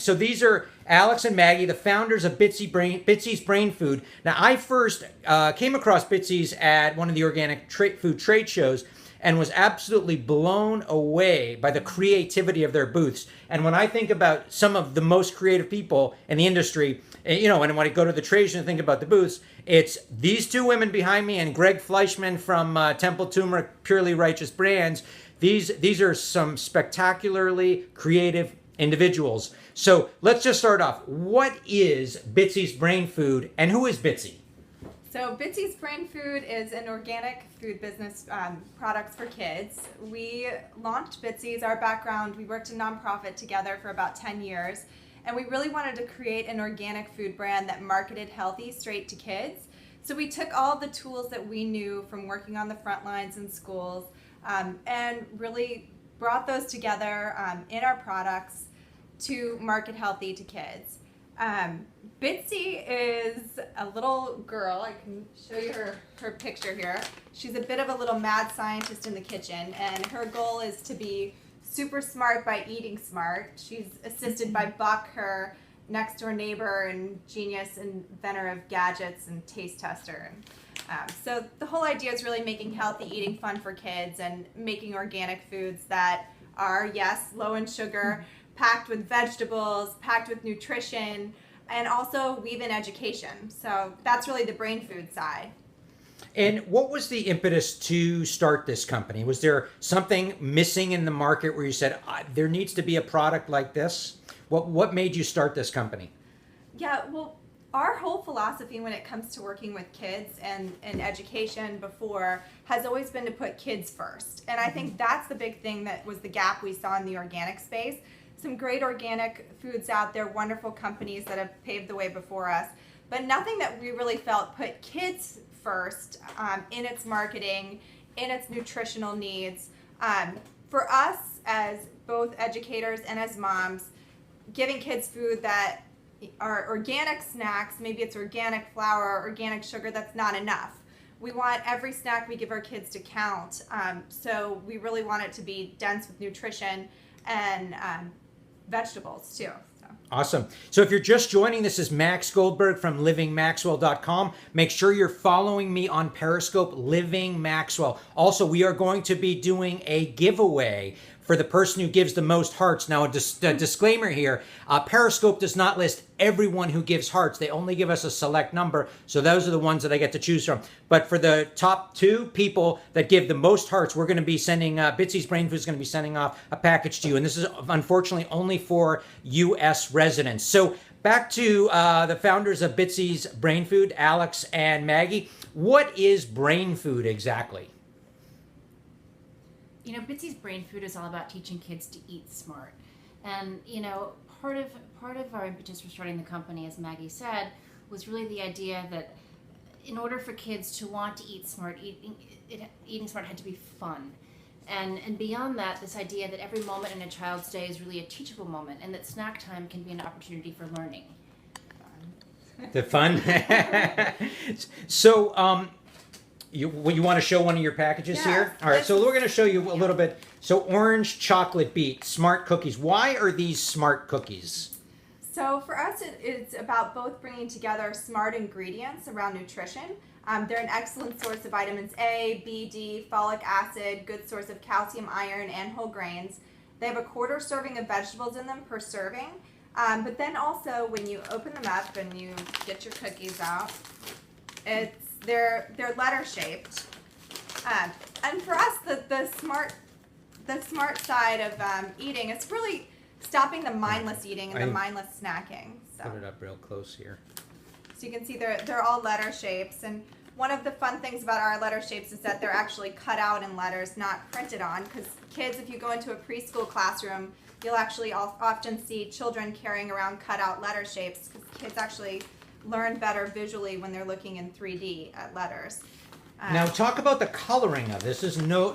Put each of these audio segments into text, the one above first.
so these are Alex and Maggie, the founders of Bitsys Brainfood. Now, I first came across Bitsys at one of the organic food trade shows and was absolutely blown away by the creativity of their booths. And when I think about some of the most creative people in the industry, you know, and when I go to the trade show and think about the booths, it's these two women behind me and Greg Fleischman from Temple Turmeric Purely Righteous Brands. These are some spectacularly creative individuals. So let's just start off. What is Bitsys Brainfood and who is Bitsy? So Bitsys Brainfood is an organic food business products for kids. We launched Bitsys. Our background, we worked in nonprofit together for about 10 years, and we really wanted to create an organic food brand that marketed healthy straight to kids. So we took all the tools that we knew from working on the front lines in schools and really brought those together in our products to market healthy to kids. Bitsy is a little girl. I can show you her picture here. She's a bit of a little mad scientist in the kitchen, and her goal is to be super smart by eating smart. She's assisted by Buck, her next door neighbor and genius inventor of gadgets and taste tester. So the whole idea is really making healthy eating fun for kids and making organic foods that are, yes, low in sugar, packed with vegetables, packed with nutrition, and also weave in education. So that's really the brain food side. And what was the impetus to start this company? Was there something missing in the market where you said, there needs to be a product like this? What made you start this company? Yeah, well, our whole philosophy when it comes to working with kids and education before has always been to put kids first. And I think that's the big thing that was the gap we saw in the organic space. Some great organic foods out there, wonderful companies that have paved the way before us, but nothing that we really felt put kids first in its marketing, in its nutritional needs. For us as both educators and as moms, giving kids food that are organic snacks, maybe it's organic flour, organic sugar, that's not enough. We want every snack we give our kids to count. So we really want it to be dense with nutrition and vegetables too. Awesome. So if you're just joining, this is Max Goldberg from LIVINGMAXWELL.com. Make sure you're following me on Periscope, Living Maxwell. Also, we are going to be doing a giveaway for the person who gives the most hearts. Now, a disclaimer here, Periscope does not list everyone who gives hearts. They only give us a select number, so those are the ones that I get to choose from. But for the top 2 people that give the most hearts, we're going to be sending, Bitsys Brainfood is going to be sending off a package to you. And this is unfortunately only for U.S. residents. So back to the founders of Bitsys Brainfood, Alex and Maggie. What is brain food exactly? You know, Bitsys Brainfood is all about teaching kids to eat smart. And, you know, part of our impetus for starting the company, as Maggie said, was really the idea that in order for kids to want to eat smart, eating smart had to be fun. And beyond that, this idea that every moment in a child's day is really a teachable moment, and that snack time can be an opportunity for learning. The fun? So, you want to show one of your packages here? All right, so we're going to show you a little bit. So orange chocolate beet, smart cookies. Why are these smart cookies? So for us, it's about both bringing together smart ingredients around nutrition. They're an excellent source of vitamins A, B, D, folic acid, good source of calcium, iron, and whole grains. They have a 1/4 serving of vegetables in them per serving. But then also when you open them up and you get your cookies out, they're letter shaped. And for us, the smart side of eating is really stopping the mindless eating and the mindless snacking. So. Put it up real close here. So you can see they're all letter shapes, and one of the fun things about our letter shapes is that they're actually cut out in letters, not printed on, because kids, if you go into a preschool classroom, you'll actually often see children carrying around cut out letter shapes, because kids actually learn better visually when they're looking in 3D at letters. Now talk about the coloring of this. This is no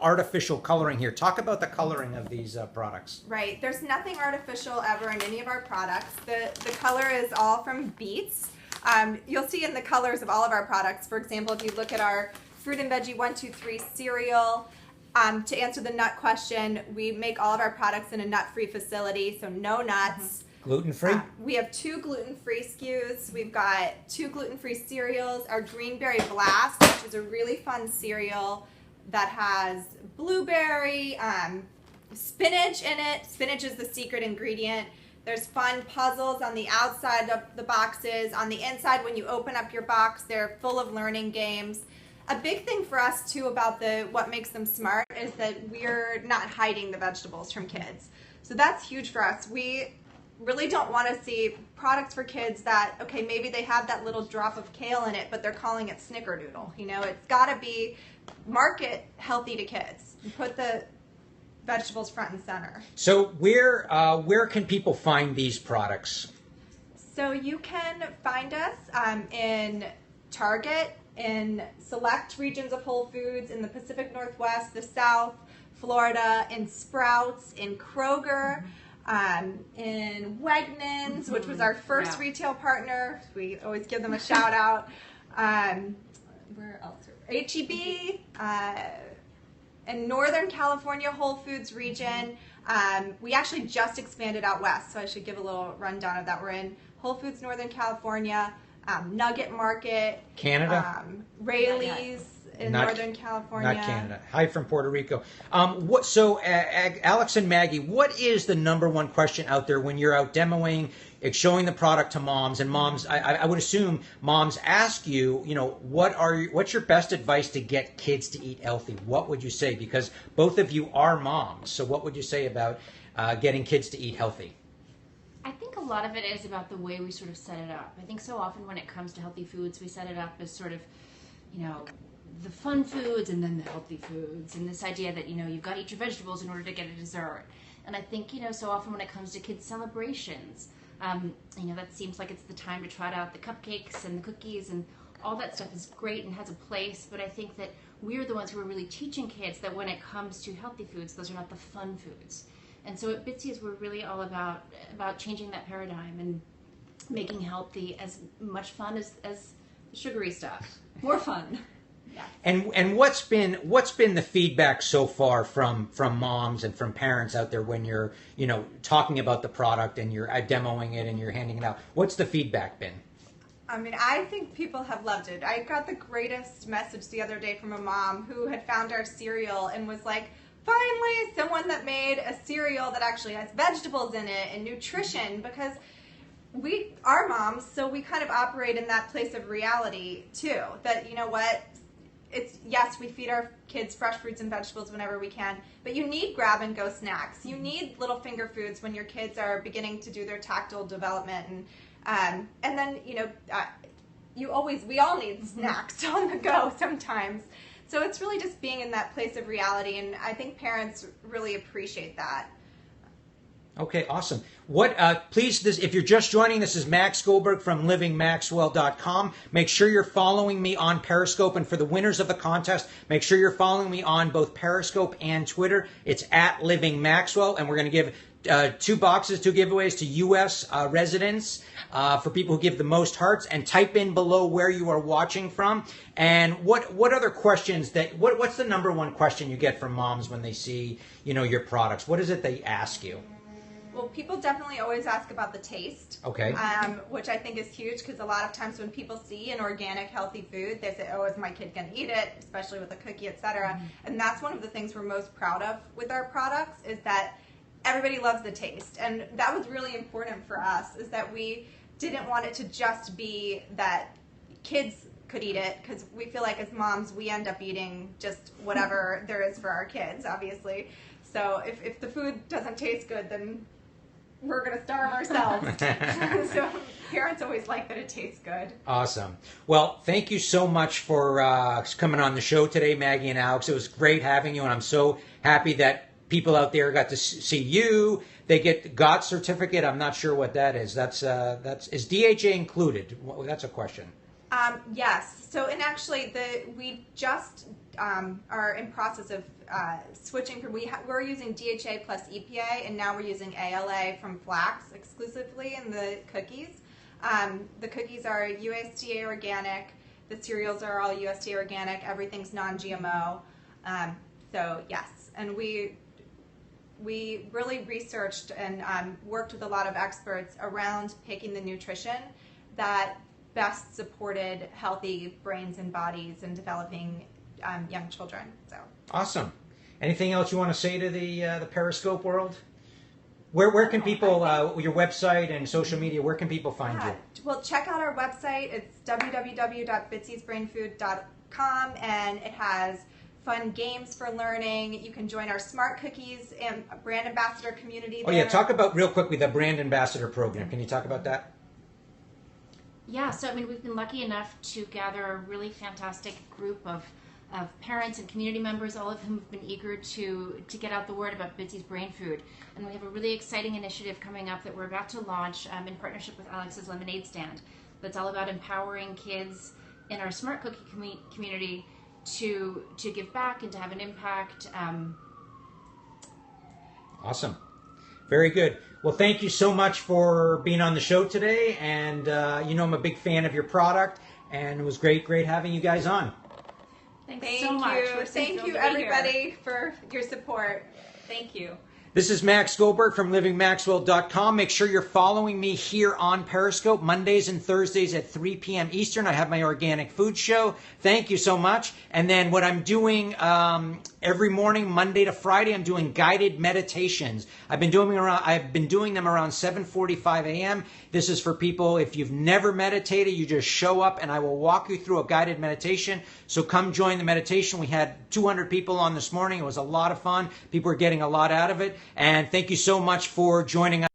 artificial coloring here. Talk about the coloring of these products. Right. There's nothing artificial ever in any of our products. The color is all from beets. You'll see in the colors of all of our products. For example, if you look at our Fruit and Veggie 1, 2, 3 cereal, To answer the nut question, we make all of our products in a nut-free facility, so no nuts. Gluten-free? We have 2 gluten-free SKUs. We've got 2 gluten-free cereals. Our Greenberry Blast, which is a really fun cereal that has blueberry, spinach in it. Spinach is the secret ingredient. There's fun puzzles on the outside of the boxes. On the inside, when you open up your box, they're full of learning games. A big thing for us, too, about what makes them smart is that we're not hiding the vegetables from kids. So that's huge for us. We really don't want to see products for kids that, okay, maybe they have that little drop of kale in it, but they're calling it snickerdoodle. You know, it's got to be market healthy to kids. You put the vegetables front and center. So where can people find these products? So you can find us in Target, in select regions of Whole Foods, in the Pacific Northwest, the South, Florida, in Sprouts, in Kroger, in Wegmans, which was our first retail partner. We always give them a shout out. Where else? H-E-B, in Northern California Whole Foods region. We actually just expanded out west, so I should give a little rundown of that. We're in Whole Foods Northern California, Nugget Market, Canada, Rayleigh's in Northern California. Not Canada. Hi from Puerto Rico. Alex and Maggie, what is the number one question out there when you're out demoing, showing the product to moms? And moms, I would assume moms ask you, you know, what's your best advice to get kids to eat healthy? What would you say? Because both of you are moms, so what would you say about getting kids to eat healthy? I think a lot of it is about the way we sort of set it up. I think so often when it comes to healthy foods, we set it up as sort of, you know, the fun foods and then the healthy foods, and this idea that, you know, you've got to eat your vegetables in order to get a dessert. And I think, you know, so often when it comes to kids' celebrations, you know, that seems like it's the time to trot out the cupcakes and the cookies, and all that stuff is great and has a place, but I think that we're the ones who are really teaching kids that when it comes to healthy foods, those are not the fun foods. And so at Bitsys, we're really all about changing that paradigm and making healthy as much fun as sugary stuff. More fun. Yeah. And what's been the feedback so far from moms and from parents out there when you're, you know, talking about the product and you're demoing it and you're handing it out? What's the feedback been? I mean, I think people have loved it. I got the greatest message the other day from a mom who had found our cereal and was like, finally, someone that made a cereal that actually has vegetables in it and nutrition, because we are moms, so we kind of operate in that place of reality too. That, you know what, yes, we feed our kids fresh fruits and vegetables whenever we can, but you need grab and go snacks. You need little finger foods when your kids are beginning to do their tactile development, and then, you know, we all need snacks on the go sometimes. So it's really just being in that place of reality, and I think parents really appreciate that. Okay, awesome. Please, if you're just joining, this is Max Goldberg from LIVINGMAXWELL.com. Make sure you're following me on Periscope, and for the winners of the contest, make sure you're following me on both Periscope and Twitter. It's at LIVINGMAXWELL, and we're going to give 2 giveaways to U.S. residents for people who give the most hearts, and type in below where you are watching from. And what other questions what's the number one question you get from moms when they see, you know, your products? What is it they ask you? Well, people definitely always ask about the taste, okay, which I think is huge, because a lot of times when people see an organic, healthy food, they say, oh, is my kid going to eat it, especially with a cookie, etc. And that's one of the things we're most proud of with our products, is that everybody loves the taste. And that was really important for us, is that we didn't want it to just be that kids could eat it, because we feel like as moms, we end up eating just whatever there is for our kids, obviously. So if the food doesn't taste good, then we're going to starve ourselves. So parents always like that it tastes good. Awesome. Well, thank you so much for coming on the show today, Maggie and Alex. It was great having you, and I'm so happy that people out there got to see you. They get the GOT certificate. I'm not sure what that is. Is DHA included? That's a question. Yes. So, and actually, we just are in process of switching from. We're using DHA plus EPA, and now we're using ALA from flax exclusively in the cookies. The cookies are USDA organic. The cereals are all USDA organic. Everything's non-GMO. So yes, and we really researched and worked with a lot of experts around picking the nutrition that best supported healthy brains and bodies and developing young children. So awesome. Anything else you want to say to the Periscope world? Where can people, your website and social media, where can people find you? Well, check out our website. It's www.bitsysbrainfood.com, and it has fun games for learning. You can join our Smart Cookies and brand ambassador community there. Oh yeah, talk about real quickly the brand ambassador program. Can you talk about that? Yeah, so I mean, we've been lucky enough to gather a really fantastic group of parents and community members, all of whom have been eager to get out the word about Bitsys Brainfood. And we have a really exciting initiative coming up that we're about to launch in partnership with Alex's Lemonade Stand. That's all about empowering kids in our Smart Cookie community to give back and to have an impact. Awesome. Very good. Well, thank you so much for being on the show today. And, you know, I'm a big fan of your product, and it was great having you guys on. Thanks so much. Thank you, everybody, for your support. Thank you. This is Max Goldberg from LIVINGMAXWELL.com. Make sure you're following me here on Periscope Mondays and Thursdays at 3 p.m. Eastern. I have my organic food show. Thank you so much. And then what I'm doing every morning, Monday to Friday, I'm doing guided meditations. I've been doing them around 7:45 a.m. This is for people, if you've never meditated, you just show up and I will walk you through a guided meditation. So come join the meditation. We had 200 people on this morning. It was a lot of fun. People are getting a lot out of it. And thank you so much for joining us.